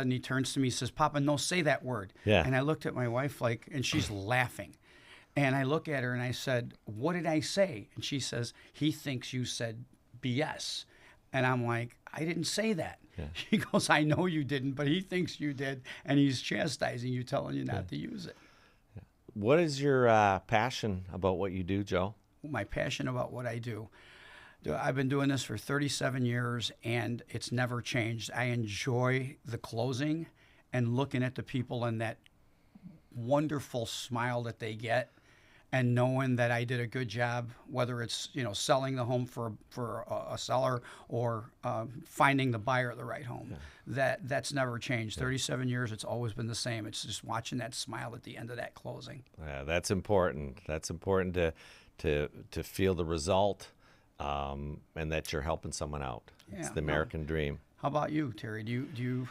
And he turns to me, says, "Papa, no, say that word." Yeah. And I looked at my wife and she's laughing. And I look at her and I said, "What did I say?" And she says, "He thinks you said BS." And I'm like, "I didn't say that." Yeah. She goes, "I know you didn't, but he thinks you did. And he's chastising you, telling you not to use it." What is your passion about what you do, Joe? My passion about what I do. I've been doing this for 37 years, and it's never changed. I enjoy the closing and looking at the people and that wonderful smile that they get, and knowing that I did a good job, whether it's selling the home for a seller or finding the buyer of the right home. That's never changed. 37 years, it's always been the same. It's just watching that smile at the end of that closing. Yeah, that's important. That's important to feel the result, and that you're helping someone out. It's the American dream. How about you, Terry? Do you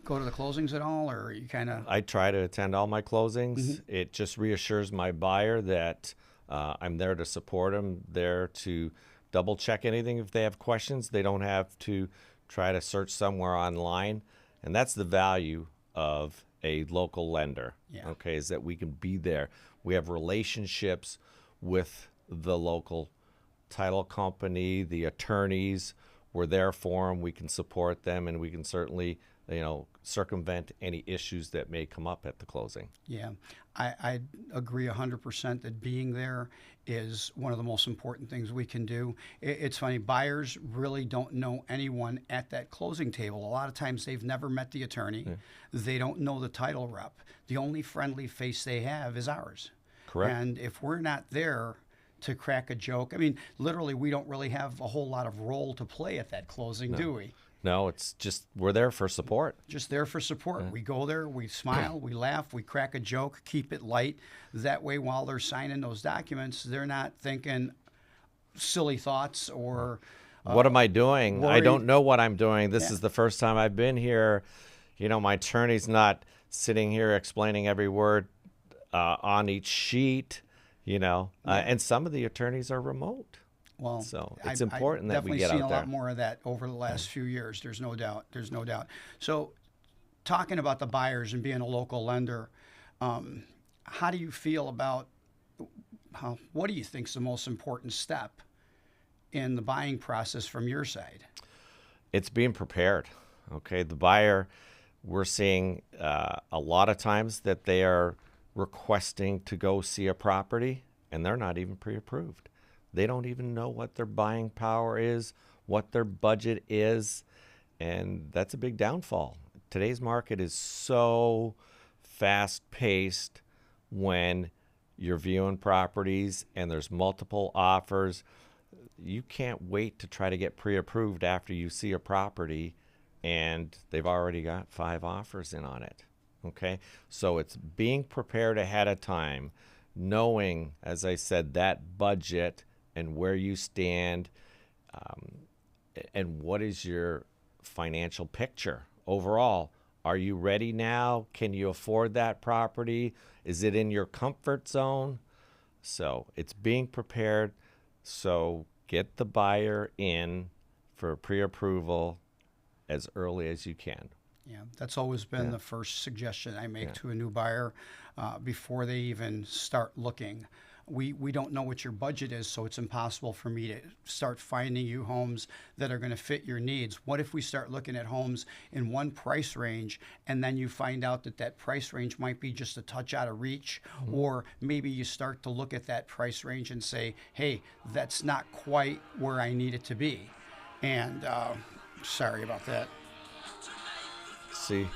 go to the closings at all, or are you kind of? I try to attend all my closings. It just reassures my buyer that I'm there to support them, there to double check anything if they have questions. They don't have to try to search somewhere online, and that's the value of a local lender. Yeah. Okay, is that we can be there. We have relationships with the local title company, the attorneys. We're there for them. We can support them, and we can certainly, circumvent any issues that may come up at the closing. Yeah, I agree 100% that being there is one of the most important things we can do. It's funny, buyers really don't know anyone at that closing table. A lot of times they've never met the attorney. Yeah. They don't know the title rep. The only friendly face they have is ours. Correct. And if we're not there to crack a joke, I mean, literally, we don't really have a whole lot of role to play at that closing, do we? No, it's just we're there for support. Just there for support. Yeah. We go there, we smile, we laugh, we crack a joke, keep it light. That way, while they're signing those documents, they're not thinking silly thoughts or what am I doing? Worried. I don't know what I'm doing. This is the first time I've been here. My attorney's not sitting here explaining every word on each sheet. And some of the attorneys are remote. Well, so it's important that we get out there. I've definitely seen a lot more of that over the last few years. There's no doubt. So, talking about the buyers and being a local lender, how do you feel about what do you think is the most important step in the buying process from your side? It's being prepared. Okay, the buyer, we're seeing a lot of times that they are requesting to go see a property, and they're not even pre-approved. They don't even know what their buying power is, what their budget is, and that's a big downfall. Today's market is so fast-paced when you're viewing properties and there's multiple offers. You can't wait to try to get pre-approved after you see a property and they've already got 5 offers in on it. Okay, so it's being prepared ahead of time, knowing, as I said, that budget and where you stand, and what is your financial picture overall. Are you ready now? Can you afford that property? Is it in your comfort zone? So it's being prepared. So get the buyer in for pre-approval as early as you can. Yeah, that's always been the first suggestion I make to a new buyer before they even start looking. We don't know what your budget is, so it's impossible for me to start finding you homes that are going to fit your needs. What if we start looking at homes in one price range, and then you find out that price range might be just a touch out of reach, or maybe you start to look at that price range and say, hey, that's not quite where I need it to be. And sorry about that. See,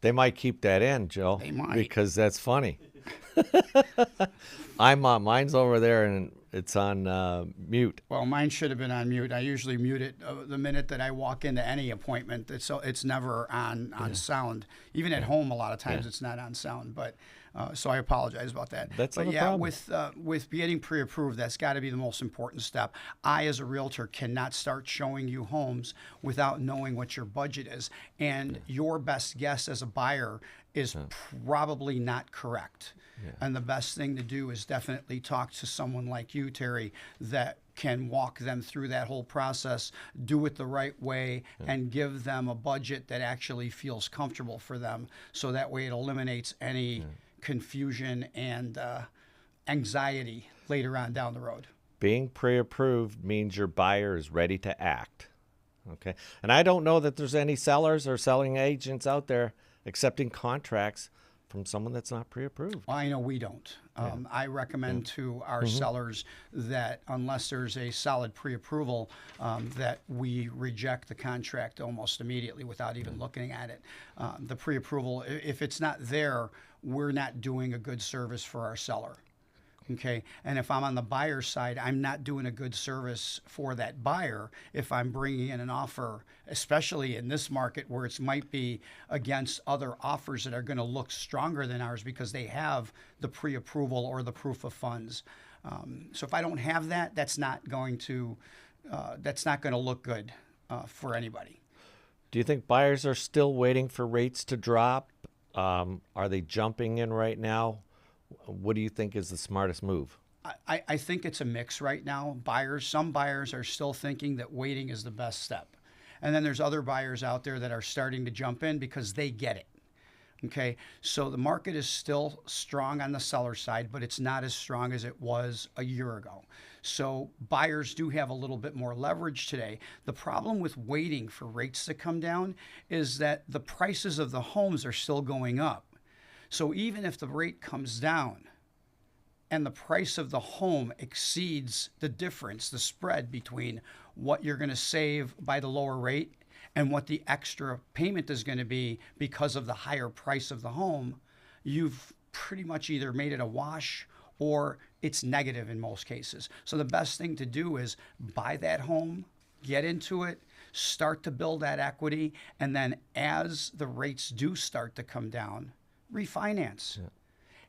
they might keep that in, Joe. They might. Because that's funny. Mine's over there and it's on mute. Well, mine should have been on mute. I usually mute it the minute that I walk into any appointment. It's never on sound. Even at home, a lot of times it's not on sound. But so I apologize about that. That's but no problem. with getting pre-approved, that's got to be the most important step. I, as a realtor, cannot start showing you homes without knowing what your budget is, and your best guess as a buyer is probably not correct. Yeah. And the best thing to do is definitely talk to someone like you, Terry, that can walk them through that whole process, do it the right way, and give them a budget that actually feels comfortable for them. So that way it eliminates any confusion and anxiety later on down the road. Being pre-approved means your buyer is ready to act. Okay. And I don't know that there's any sellers or selling agents out there accepting contracts from someone that's not pre-approved. Well, I know we don't. I recommend to our sellers that unless there's a solid pre-approval, that we reject the contract almost immediately without even looking at it. The pre-approval, if it's not there, we're not doing a good service for our seller. Okay, and if I'm on the buyer's side, I'm not doing a good service for that buyer if I'm bringing in an offer, especially in this market where it might be against other offers that are going to look stronger than ours because they have the pre-approval or the proof of funds. So if I don't have that, that's not going to look good for anybody. Do you think buyers are still waiting for rates to drop? Are they jumping in right now? What do you think is the smartest move? I think it's a mix right now. Some buyers are still thinking that waiting is the best step. And then there's other buyers out there that are starting to jump in because they get it. Okay, so the market is still strong on the seller side, but it's not as strong as it was a year ago. So buyers do have a little bit more leverage today. The problem with waiting for rates to come down is that the prices of the homes are still going up. So even if the rate comes down and the price of the home exceeds the difference, the spread between what you're going to save by the lower rate and what the extra payment is going to be because of the higher price of the home, you've pretty much either made it a wash or it's negative in most cases. So the best thing to do is buy that home, get into it, start to build that equity, and then as the rates do start to come down, refinance. Yeah.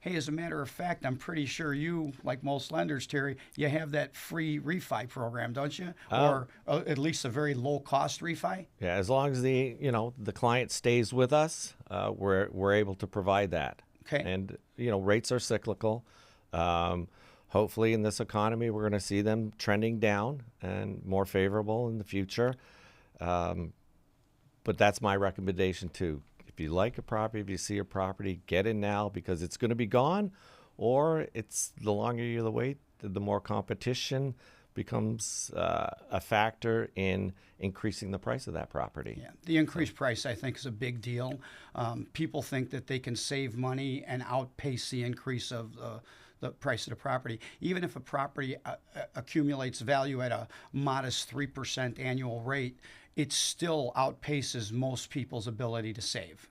Hey, as a matter of fact, I'm pretty sure you, like most lenders, Terry, you have that free refi program, don't you? Or at least a very low cost refi. Yeah, as long as the client stays with us, we're able to provide that. Okay. And rates are cyclical. Hopefully, in this economy, we're going to see them trending down and more favorable in the future. But that's my recommendation too. If you like a property, if you see a property, get in now because it's going to be gone, or it's the longer you wait, the more competition becomes a factor in increasing the price of that property. Yeah, the increased price I think is a big deal. People think that they can save money and outpace the increase of the price of the property. Even if a property accumulates value at a modest 3% annual rate, it still outpaces most people's ability to save.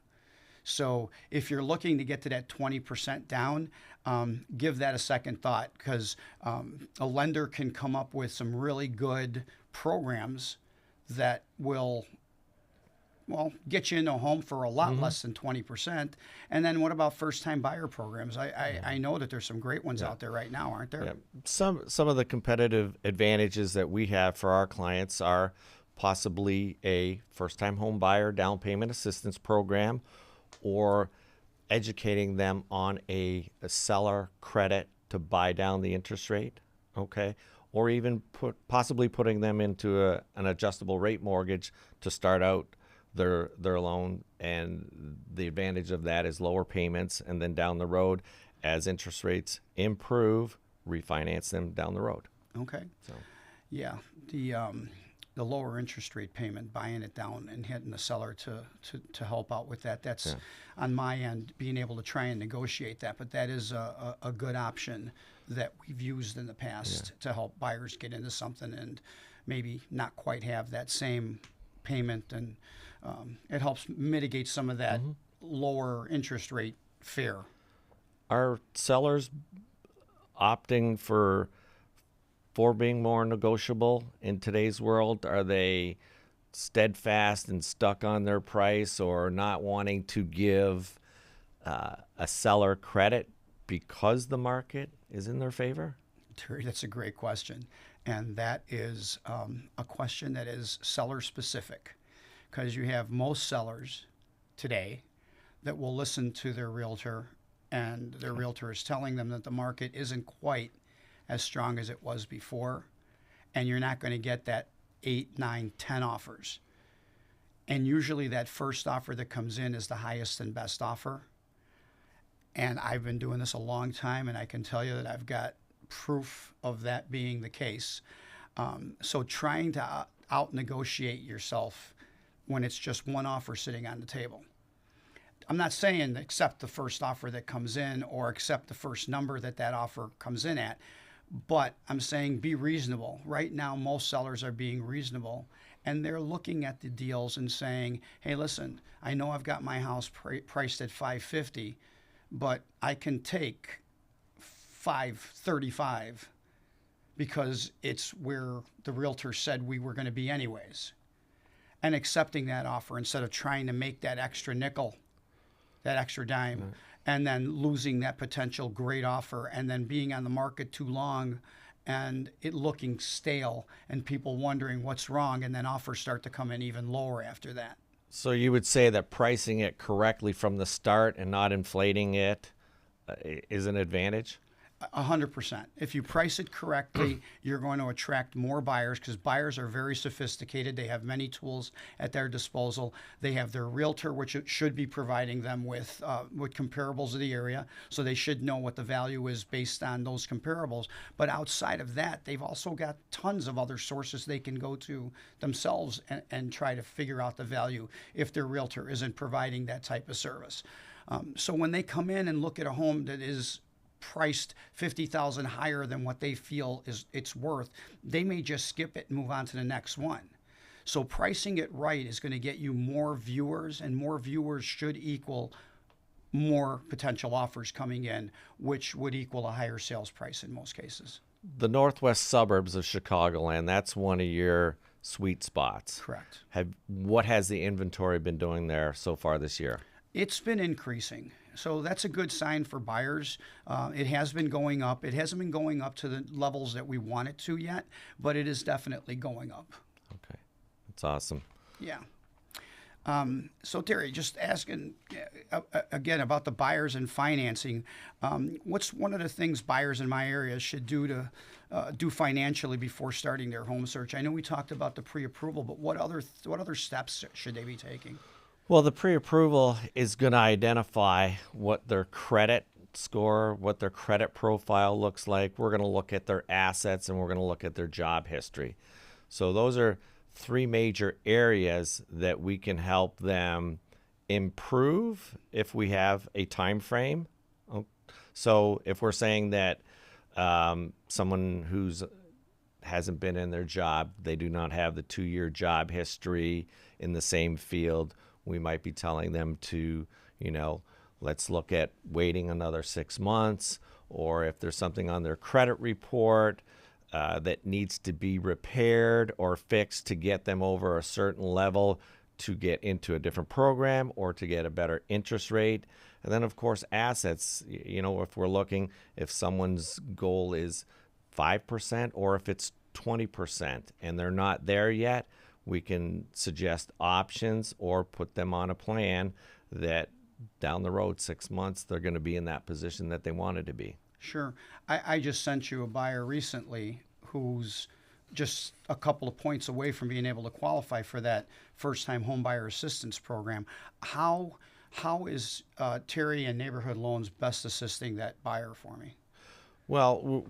So if you're looking to get to that 20% down, give that a second thought because a lender can come up with some really good programs that will get you into a home for a lot less than 20%. And then what about first-time buyer programs? I know that there's some great ones out there right now, aren't there? Yeah. Some of the competitive advantages that we have for our clients are possibly a first-time home buyer down payment assistance program or educating them on a seller credit to buy down the interest rate, okay? Or even possibly putting them into an adjustable rate mortgage to start out their loan, and the advantage of that is lower payments, and then down the road, as interest rates improve, refinance them down the road. Okay. So, yeah, the lower interest rate payment, buying it down and hitting the seller to help out with that. That's on my end, being able to try and negotiate that. But that is a good option that we've used in the past to help buyers get into something and maybe not quite have that same payment. And it helps mitigate some of that lower interest rate fear. Are sellers opting for being more negotiable in today's world? Are they steadfast and stuck on their price or not wanting to give a seller credit because the market is in their favor? Terry, that's a great question. And that is a question that is seller specific because you have most sellers today that will listen to their realtor and their realtor is telling them that the market isn't quite as strong as it was before. and you're not going to get that 8, 9, 10 offers. And usually that first offer that comes in is the highest and best offer. And I've been doing this a long time, and I can tell you that I've got proof of that being the case. So trying to out negotiate yourself when it's just one offer sitting on the table. I'm not saying accept the first offer that comes in or accept the first number that offer comes in at, but I'm saying be reasonable. Right now, most sellers are being reasonable, and they're looking at the deals and saying, hey, listen, I know I've got my house priced at $550, but I can take $535 because it's where the realtor said we were going to be anyways. And accepting that offer instead of trying to make that extra nickel, that extra dime, right, and then losing that potential great offer and then being on the market too long and it looking stale and people wondering what's wrong, and then offers start to come in even lower after that. So you would say that pricing it correctly from the start and not inflating it is an advantage? 100%. If you price it correctly, you're going to attract more buyers because buyers are very sophisticated. They have many tools at their disposal. They have their realtor, which should be providing them with comparables of the area, so they should know what the value is based on those comparables. But outside of that, they've also got tons of other sources they can go to themselves and try to figure out the value if their realtor isn't providing that type of service. So when they come in and look at a home that is priced $50,000 higher than what they feel is it's worth, they may just skip it and move on to the next one. So pricing it right is going to get you more viewers, and more viewers should equal more potential offers coming in, which would equal a higher sales price in most cases. The northwest suburbs of Chicagoland, that's one of your sweet spots. Correct. What has the inventory been doing there so far this year? It's been increasing. So that's a good sign for buyers. It has been going up. It hasn't been going up to the levels that we want it to yet, but it is definitely going up. Okay. That's awesome. Yeah. So Terry, just asking again about the buyers and financing. What's one of the things buyers in my area should do to do financially before starting their home search? I know we talked about the pre-approval, but what other steps should they be taking? Well, the pre-approval is going to identify what their credit score, what their credit profile looks like. We're going to look at their assets, and we're going to look at their job history. So those are three major areas that we can help them improve if we have a time frame. So if we're saying that someone who's hasn't been in their job, they do not have the 2-year job history in the same field, we might be telling them to, let's look at waiting another 6 months, or if there's something on their credit report that needs to be repaired or fixed to get them over a certain level to get into a different program or to get a better interest rate. And then, of course, assets, if we're looking, if someone's goal is 5% or if it's 20% and they're not there yet, we can suggest options or put them on a plan that down the road, 6 months, they're going to be in that position that they wanted to be. Sure. I just sent you a buyer recently who's just a couple of points away from being able to qualify for that first-time home buyer assistance program. How is Terry and Neighborhood Loans best assisting that buyer for me? Well,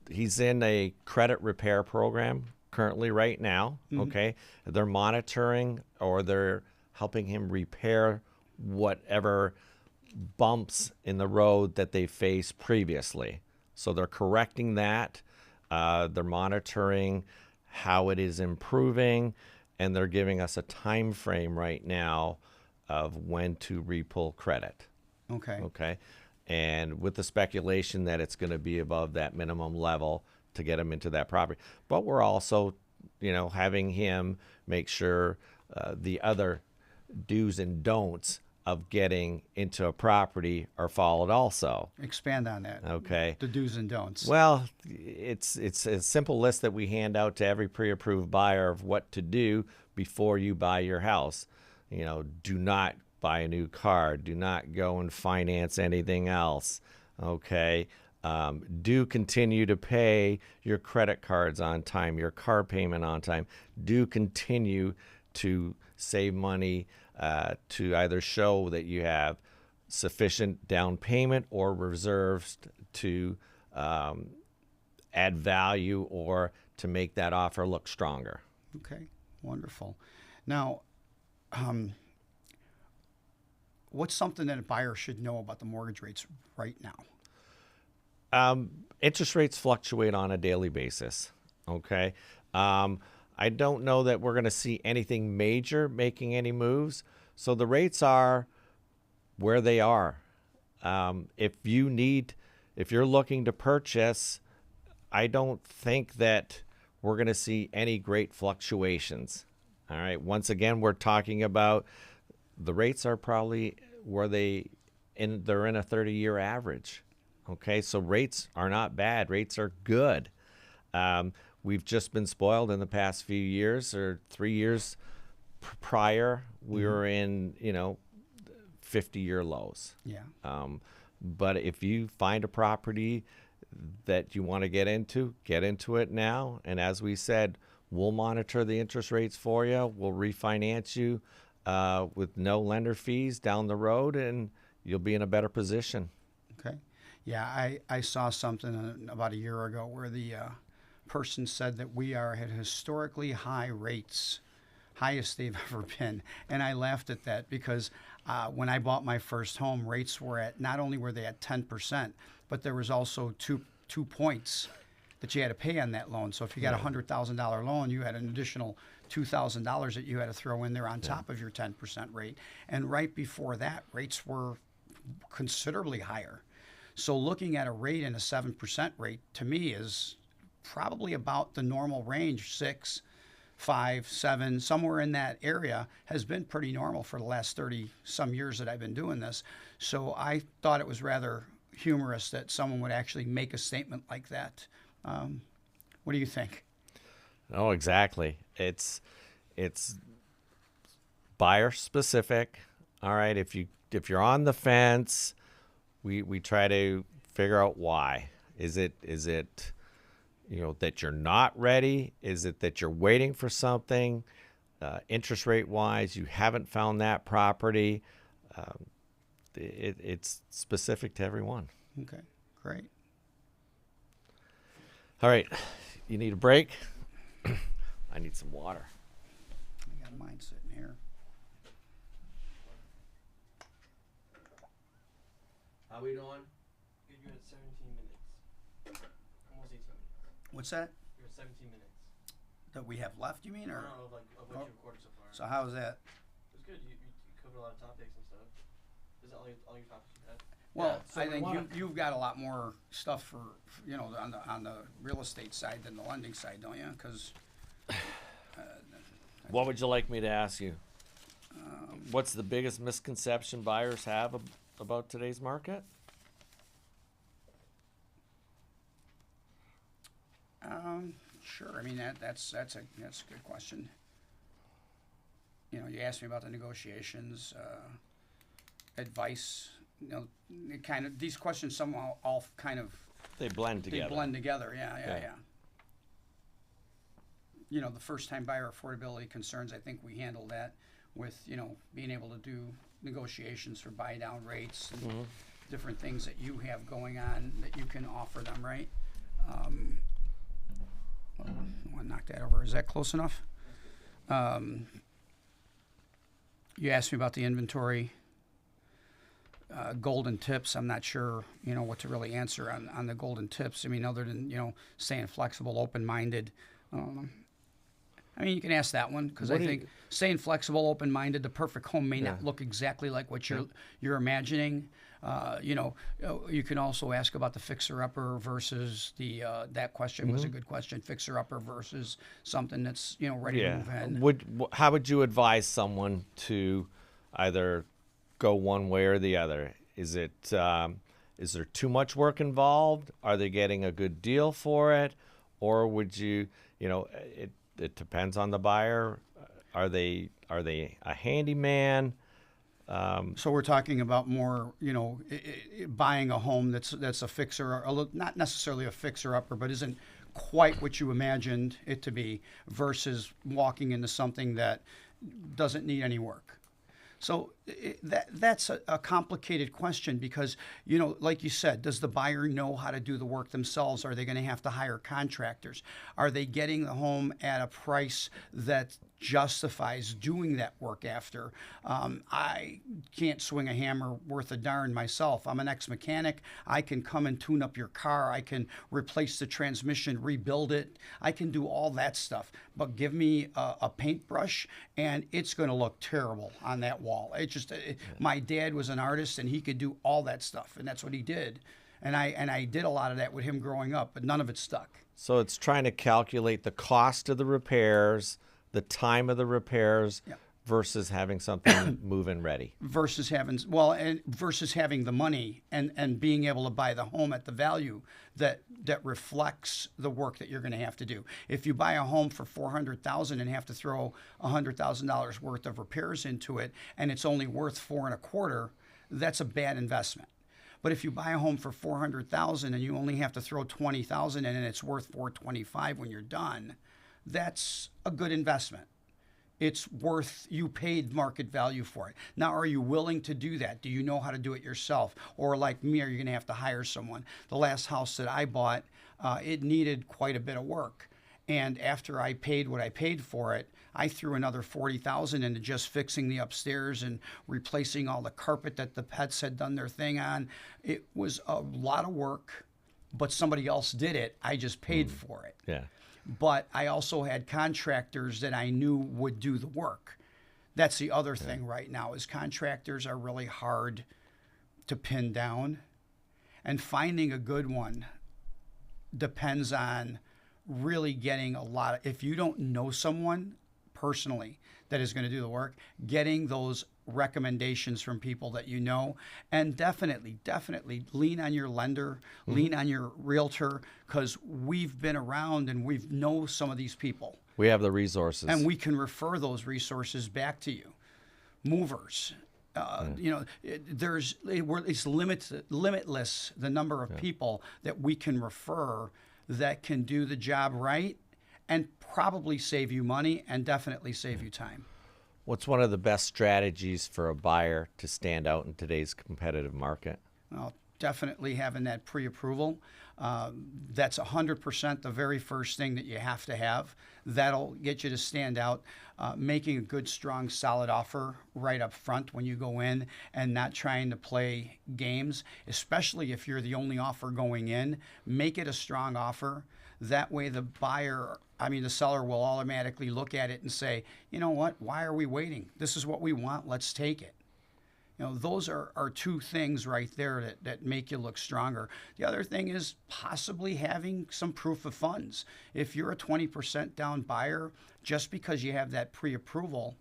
he's in a credit repair program currently right now. Okay. They're monitoring or they're helping him repair whatever bumps in the road that they faced previously. So they're correcting that. They're monitoring how it is improving, and they're giving us a time frame right now of when to repull credit. Okay. And with the speculation that it's going to be above that minimum level to get him into that property. But we're also, having him make sure the other do's and don'ts of getting into a property are followed also. Expand on that. Okay. The do's and don'ts. Well, it's a simple list that we hand out to every pre-approved buyer of what to do before you buy your house. Do not buy a new car. Do not go and finance anything else. Okay. Do continue to pay your credit cards on time, your car payment on time. Do continue to save money to either show that you have sufficient down payment or reserves to add value or to make that offer look stronger. Okay, wonderful. Now, what's something that a buyer should know about the mortgage rates right now? Interest rates fluctuate on a daily basis. Okay. I don't know that we're going to see anything major making any moves. So the rates are where they are. If you're looking to purchase, I don't think that we're going to see any great fluctuations. All right. Once again, we're talking about the rates are probably where they're in a 30-year average. Okay, so rates are not bad. Rates are good. We've just been spoiled in the past few years, or 3 years prior. We were in 50-year lows. Yeah. But if you find a property that you want to get into it now. And as we said, we'll monitor the interest rates for you. We'll refinance you with no lender fees down the road, and you'll be in a better position. Okay. Yeah, I saw something about a year ago where the person said that we are at historically high rates, highest they've ever been. And I laughed at that because when I bought my first home, rates were at, not only were they at 10%, but there was also two points that you had to pay on that loan. So if you got a $100,000 loan, you had an additional $2,000 that you had to throw in there on top of your 10% rate. And right before that, rates were considerably higher. So looking at a rate in a 7% rate, to me, is probably about the normal range. 6, 5, 7, somewhere in that area has been pretty normal for the last 30 some years that I've been doing this. So I thought it was rather humorous that someone would actually make a statement like that. What do you think? Oh, exactly. It's buyer specific. All right. If you're on the fence, we try to figure out why. Is it that you're not ready? Is it that you're waiting for something? Interest rate wise, you haven't found that property. It's specific to everyone. Okay, great. All right, you need a break? I need some water. I got mine sitting here. How we doing? You're at 17 minutes. Almost 18 minutes. What's that? You're at 17 minutes. That we have left, you mean? I Or don't know of what you recorded so far. so how's that? It was good. You covered a lot of topics and stuff. Is that all your topics you had? Well, so I we think wanna- you've got a lot more stuff for on the real estate side than the lending side, don't you? Because What would you like me to ask you? What's the biggest misconception buyers have about today's market? sure. I mean that's a good question. You asked me about the negotiations, advice. These questions somehow all kind of They blend together. They blend together. Yeah. Yeah. The first time buyer affordability concerns, I think we handled that with, being able to do negotiations for buy down rates and different things that you have going on that you can offer them, right? I want to knock that over. Is that close enough? You asked me about the inventory. Golden tips, I'm not sure, what to really answer on the golden tips. I mean, other than, staying flexible, open-minded. You can ask that one because I think staying flexible, open-minded, the perfect home may not look exactly like what you're imagining. You can also ask about the fixer-upper versus that question was a good question. Fixer-upper versus something that's ready to move in. How would you advise someone to either go one way or the other? Is there too much work involved? Are they getting a good deal for it, or would you? It depends on the buyer. Are they a handyman? So we're talking about more, buying a home that's a fixer, not necessarily a fixer-upper, but isn't quite what you imagined it to be, versus walking into something that doesn't need any work. So that's a complicated question because, like you said, does the buyer know how to do the work themselves? Are they going to have to hire contractors? Are they getting the home at a price that justifies doing that work after? I can't swing a hammer worth a darn myself. I'm an ex-mechanic. I can come and tune up your car. I can replace the transmission, rebuild it. I can do all that stuff. But give me a paintbrush and it's going to look terrible on that wall. My dad was an artist and he could do all that stuff, and that's what he did. And I did a lot of that with him growing up, but none of it stuck. So it's trying to calculate the cost of the repairs, the time of the repairs, versus having something move-in ready. Versus having the money and being able to buy the home at the value that reflects the work that you're going to have to do. If you buy a home for $400,000 and have to throw $100,000 worth of repairs into it, and it's only worth $4.25, that's a bad investment. But if you buy a home for $400,000 and you only have to throw $20,000 in and it's worth $425 when you're done, that's a good investment. It's worth, you paid market value for it. Now, are you willing to do that? Do you know how to do it yourself? Or like me, are you going to have to hire someone? The last house that I bought, it needed quite a bit of work. And after I paid what I paid for it, I threw another $40,000 into just fixing the upstairs and replacing all the carpet that the pets had done their thing on. It was a lot of work, but somebody else did it. I just paid for it. Yeah. But I also had contractors that I knew would do the work. That's the other thing right now, is contractors are really hard to pin down. And finding a good one depends on really getting if you don't know someone personally that is going to do the work, getting those recommendations from people that you know, and definitely lean on your lender, lean on your realtor, because we've been around and we know some of these people. We have the resources. And we can refer those resources back to you. Movers. It's limitless the number of people that we can refer that can do the job right and probably save you money and definitely save you time. What's one of the best strategies for a buyer to stand out in today's competitive market? Well, definitely having that pre-approval. That's 100% the very first thing that you have to have. That'll get you to stand out. Making a good, strong, solid offer right up front when you go in and not trying to play games, especially if you're the only offer going in. Make it a strong offer. That way the seller will automatically look at it and say, you know what, why are we waiting? This is what we want, let's take it. Those are two things right there that make you look stronger. The other thing is possibly having some proof of funds. If you're a 20% down buyer, just because you have that pre-approval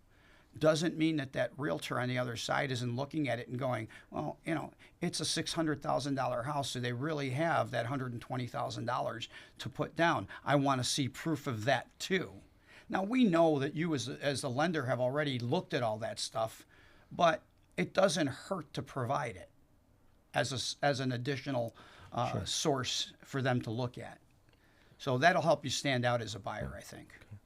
doesn't mean that realtor on the other side isn't looking at it and going, well, it's a $600,000 house, so they really have that $120,000 to put down. I want to see proof of that too. Now, we know that you as a lender have already looked at all that stuff, but it doesn't hurt to provide it as an additional source for them to look at. So that'll help you stand out as a buyer, I think. Okay.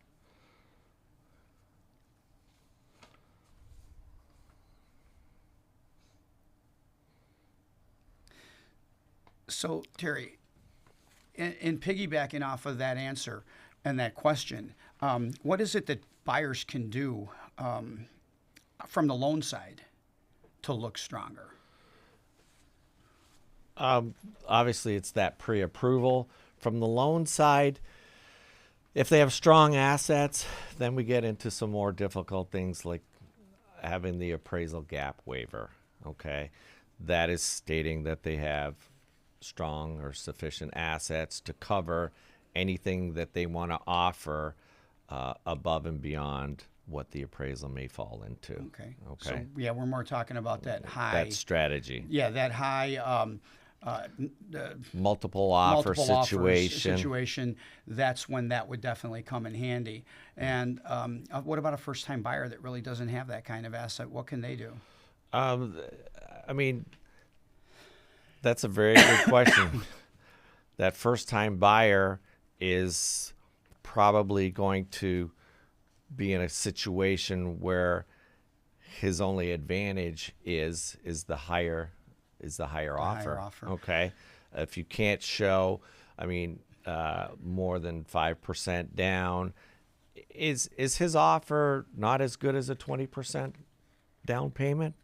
So, Terry, in piggybacking off of that answer and that question, what is it that buyers can do from the loan side to look stronger? Obviously, it's that pre-approval. From the loan side, if they have strong assets, then we get into some more difficult things like having the appraisal gap waiver. Okay, that is stating that they have strong or sufficient assets to cover anything that they want to offer above and beyond what the appraisal may fall into. Okay. So, yeah, we're more talking about that high. That strategy. Yeah, that high multiple offer situation. That's when that would definitely come in handy. And what about a first-time buyer that really doesn't have that kind of asset? What can they do? Um, I mean, that's a very good question. That first-time buyer is probably going to be in a situation where his only advantage is the higher offer. higher offer. Okay, if you can't show, I mean, more than 5% down, is his offer not as good as a 20% down payment?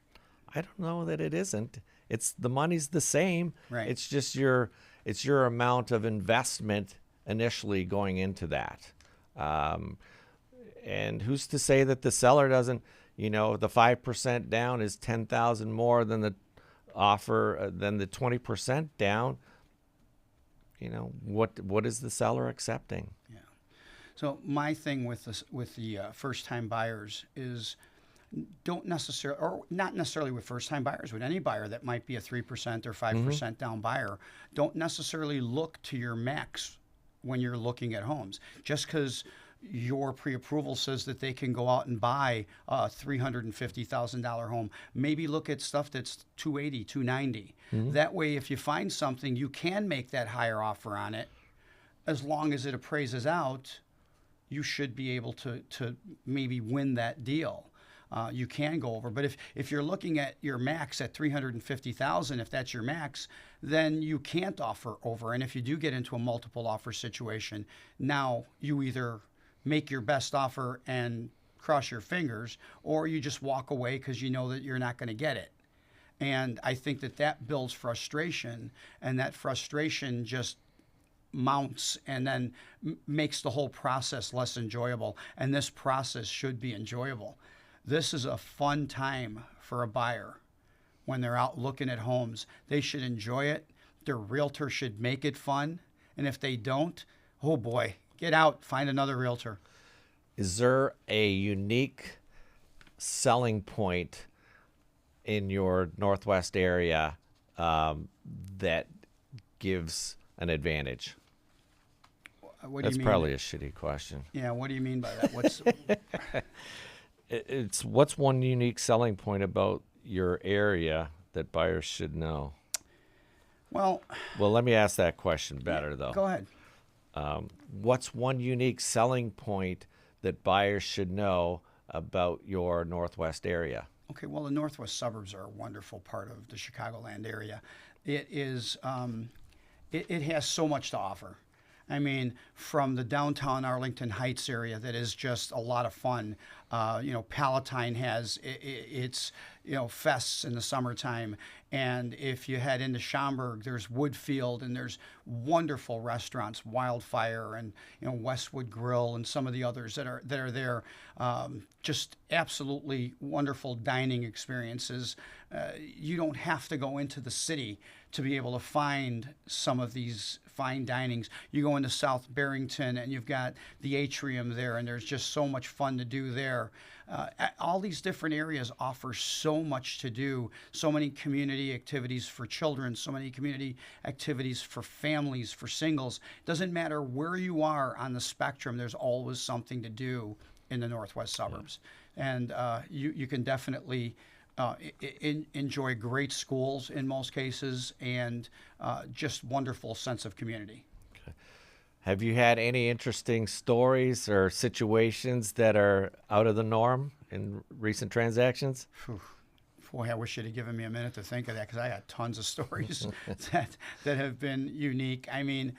I don't know that it isn't. It's the money's the same. Right. It's just your amount of investment initially going into that. And who's to say that the seller doesn't, the 5% down is 10,000 more than the offer, than the 20% down. What is the seller accepting? Yeah. So my thing with the first-time buyers is don't necessarily, or not necessarily with first-time buyers, with any buyer that might be a 3% or 5% down buyer, don't necessarily look to your max when you're looking at homes. Just because your pre-approval says that they can go out and buy a $350,000 home, maybe look at stuff that's 280, 290. That way, if you find something, you can make that higher offer on it. As long as it appraises out, you should be able to maybe win that deal. You can go over, but if you're looking at your max at 350,000, if that's your max, then you can't offer over. And if you do get into a multiple offer situation, now you either make your best offer and cross your fingers, or you just walk away because you know that you're not going to get it. And I think that builds frustration, and that frustration just mounts and then makes the whole process less enjoyable. And this process should be enjoyable. This is a fun time for a buyer when they're out looking at homes. They should enjoy it. Their realtor should make it fun. And if they don't, oh boy, get out, find another realtor. Is there a unique selling point in your Northwest area that gives an advantage? What do That's you mean? probably a shitty question. Yeah, what do you mean by that? What's It's what's one unique selling point about your area that buyers should know? well, Well, let me ask that question better, though. go ahead. What's one unique selling point that buyers should know about your Northwest area? Okay, well, the Northwest suburbs are a wonderful part of the Chicagoland area. It is, it has so much to offer. I mean, from the downtown Arlington Heights area, that is just a lot of fun. Palatine has its fests in the summertime, and if you head into Schaumburg, there's Woodfield, and there's wonderful restaurants, Wildfire, and Westwood Grill, and some of the others that are there. Just absolutely wonderful dining experiences. You don't have to go into the city to be able to find some of these fine dinings. You go into South Barrington and you've got the atrium there, and there's just so much fun to do there. All these different areas offer so much to do, so many community activities for children, so many community activities for families, for singles. It doesn't matter where you are on the spectrum, there's always something to do in the Northwest suburbs. And you can definitely enjoy great schools in most cases, and just wonderful sense of community. Have you had any interesting stories or situations that are out of the norm in recent transactions? Whew. Boy, I wish you'd have given me a minute to think of that, because I got tons of stories that have been unique. I mean,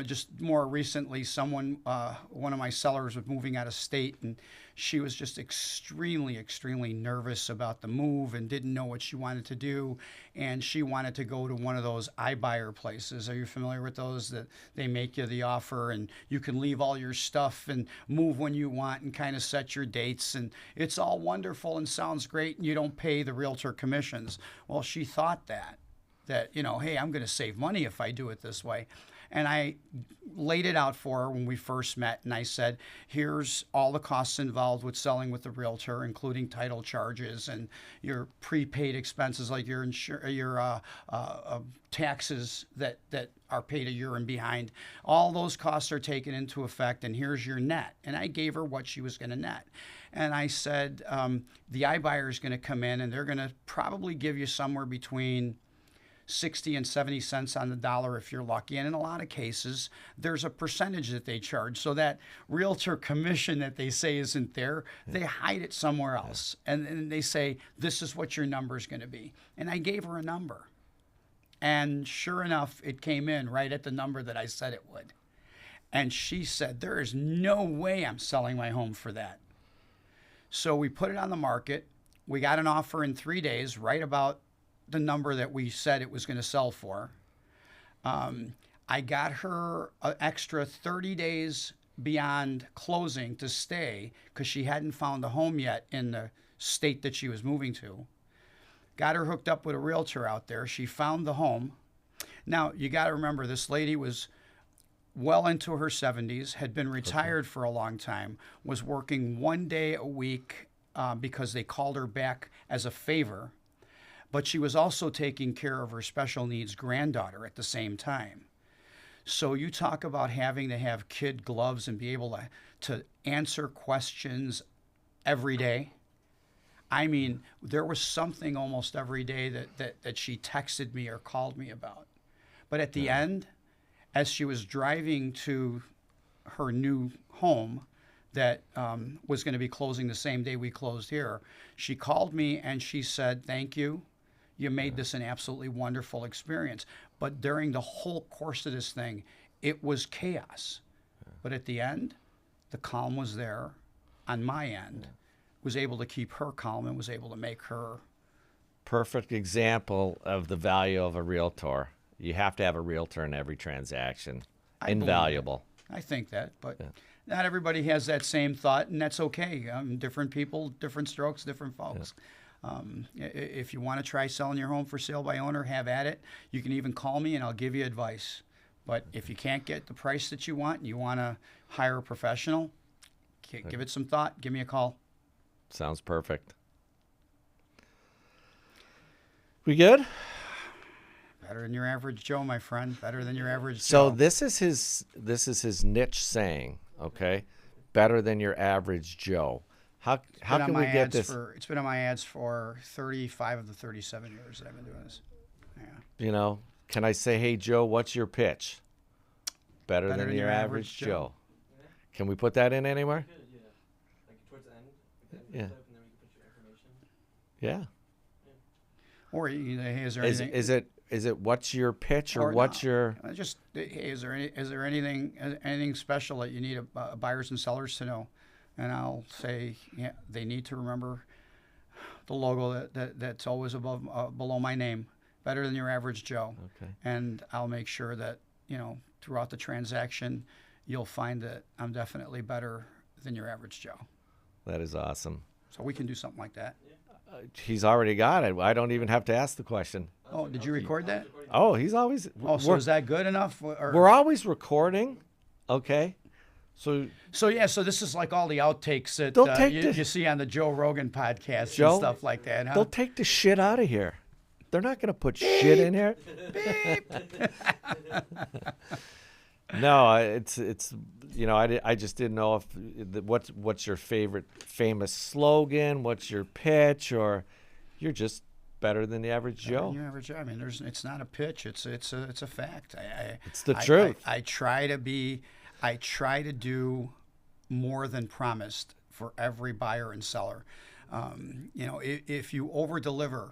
just more recently, one of my sellers was moving out of state, and she was just extremely, extremely nervous about the move and didn't know what she wanted to do. And she wanted to go to one of those iBuyer places. Are you familiar with those, that they make you the offer and you can leave all your stuff and move when you want and kind of set your dates, and it's all wonderful and sounds great, and you don't pay the realtor commissions? Well, she thought that hey, I'm going to save money if I do it this way. And I laid it out for her when we first met, and I said, here's all the costs involved with selling with the realtor, including title charges and your prepaid expenses like your taxes that are paid a year and behind. All those costs are taken into effect, and here's your net. And I gave her what she was going to net. And I said, the iBuyer is going to come in, and they're going to probably give you somewhere between 60 and 70 cents on the dollar if you're lucky. And in a lot of cases, there's a percentage that they charge. So that realtor commission that they say isn't there, they hide it somewhere else. And they say, this is what your number is going to be. And I gave her a number. And sure enough, it came in right at the number that I said it would. And she said, there is no way I'm selling my home for that. So we put it on the market. We got an offer in 3 days, right about the number that we said it was going to sell for. I got her an extra 30 days beyond closing to stay because she hadn't found a home yet in the state that she was moving to. Got her hooked up with a realtor out there. She found the home. Now, you got to remember, this lady was well into her 70s, had been retired for a long time, was working 1 day a week because they called her back as a favor. But she was also taking care of her special needs granddaughter at the same time. So you talk about having to have kid gloves and be able to answer questions every day. I mean, there was something almost every day that she texted me or called me about. But at the end, as she was driving to her new home that was going to be closing the same day we closed here, she called me and she said, thank you. You made this an absolutely wonderful experience. But during the whole course of this thing, it was chaos. But at the end, the calm was there on my end. Was able to keep her calm and was able to make her. Perfect example of the value of a realtor. You have to have a realtor in every transaction. Invaluable. I think that, but not everybody has that same thought, and that's okay. Different people, different strokes, different folks. If you want to try selling your home for sale by owner, have at it. You can even call me and I'll give you advice. But if you can't get the price that you want and you want to hire a professional, give it some thought. Give me a call. Sounds perfect. We good? Better than your average Joe, my friend. Better than your average So Joe. this is his niche saying, okay? Better than your average Joe. How can we get this? It's been on my ads for 35 of the 37 years that I've been doing this. Yeah. You know, can I say, hey, Joe, what's your pitch? Better than your average Joe. Yeah. Can we put that in anywhere? Good, yeah. Like towards the end, Yeah. and then we can put your information. Yeah. Or hey, is there anything? Is it what's your pitch or no, what's your? Just hey, is there anything special that you need buyers and sellers to know? And I'll say, yeah, they need to remember the logo that's always below my name. Better than your average Joe. Okay. And I'll make sure that throughout the transaction, you'll find that I'm definitely better than your average Joe. That is awesome. So we can do something like that. He's already got it. I don't even have to ask the question. Oh, did you record that? Oh, he's always. Oh, so is that good enough? We're always recording. Okay. So this is like all the outtakes that you see on the Joe Rogan podcast Joe, and stuff like that, huh? They'll take the shit out of here. They're not going to put shit in here. Beep. No, it's I just didn't know if what's your favorite famous slogan, what's your pitch, or you're just better than the average Joe. The average Joe. I mean, it's not a pitch. It's a fact. It's the truth. I try to do more than promised for every buyer and seller. If you over deliver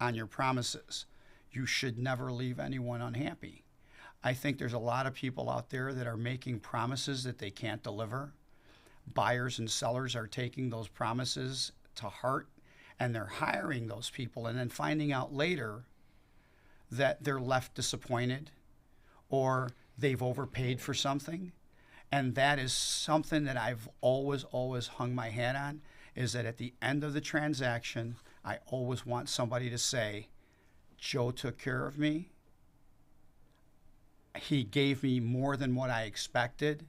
on your promises, you should never leave anyone unhappy. I think there's a lot of people out there that are making promises that they can't deliver. Buyers and sellers are taking those promises to heart, and they're hiring those people and then finding out later that they're left disappointed or they've overpaid for something. And that is something that I've always hung my hat on, is that at the end of the transaction, I always want somebody to say, Joe took care of me. He gave me more than what I expected,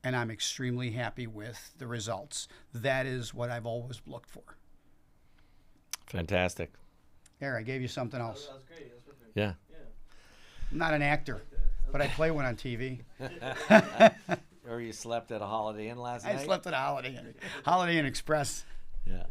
and I'm extremely happy with the results. That is what I've always looked for. Fantastic. Here, I gave you something else. That was great. That was perfect. Yeah. Yeah. I'm not an actor, but I play one on TV. Or you slept at a Holiday Inn last I night? slept at a Holiday Inn Express. Yeah.